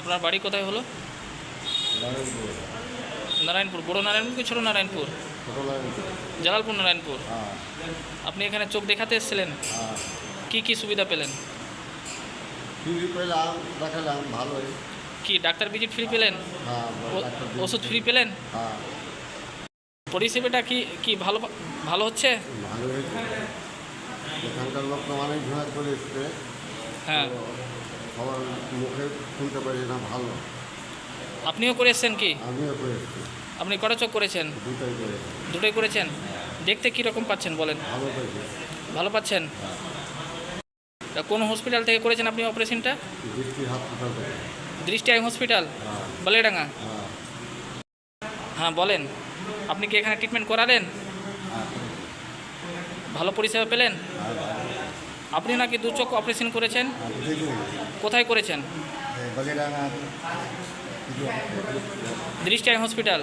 আপনার বাড়ি কোথায় হলো? নারায়ণপুর। নারায়ণপুর, বড় নারায়ণপুর কি ছোটো নারায়ণপুর? ছোটো নারায়ণপুর। জালালপুর নারায়ণপুর। হ্যাঁ আপনি এখানে চোখ দেখাতে এসেছিলেন, হ্যাঁ। কি কি সুবিধা পেলেন? ফ্রি পেলাম, দেখালাম ভালোই। কি ডাক্তার ভিজিট ফ্রি পেলেন? হ্যাঁ ডাক্তার দিয়ে- ওষুধ ফ্রি পেলেন? হ্যাঁ পরিষেবাটা কি কি ভালো ভালো হচ্ছে? ভালো হয়েছে। এখানকার লোক তো অনেক ভিড় করে এসছে। হ্যাঁ। তো সবার মুখে শুনতে পারি না ভালো। আপনিও করে এসছেন কি? আমিও করে এসছি, আপনি কটা চোখ করেছেন? দুটাই করে। দুটোই করেছেন। দেখতে কীরকম পাচ্ছেন বলেন? ভালো পেয়েছি। ভালো পাচ্ছেন? তা কোন হসপিটাল থেকে করেছেন আপনি অপারেশনটা? দৃষ্টি হাসপাতাল থেকে। দৃষ্টি আই হসপিটাল, হ্যাঁ বালিয়াডাঙ্গা। হ্যাঁ হ্যাঁ বলেন, আপনি কি এখানে ট্রিটমেন্ট করালেন? হ্যাঁ। ভালো পরিষেবা পেলেন? আর আপনি নাকি দু চোখ অপারেশন করেছেন? দেখুন কোথায় করেছেন? বালিডাঙ্গা দৃষ্টি আই হসপিটাল।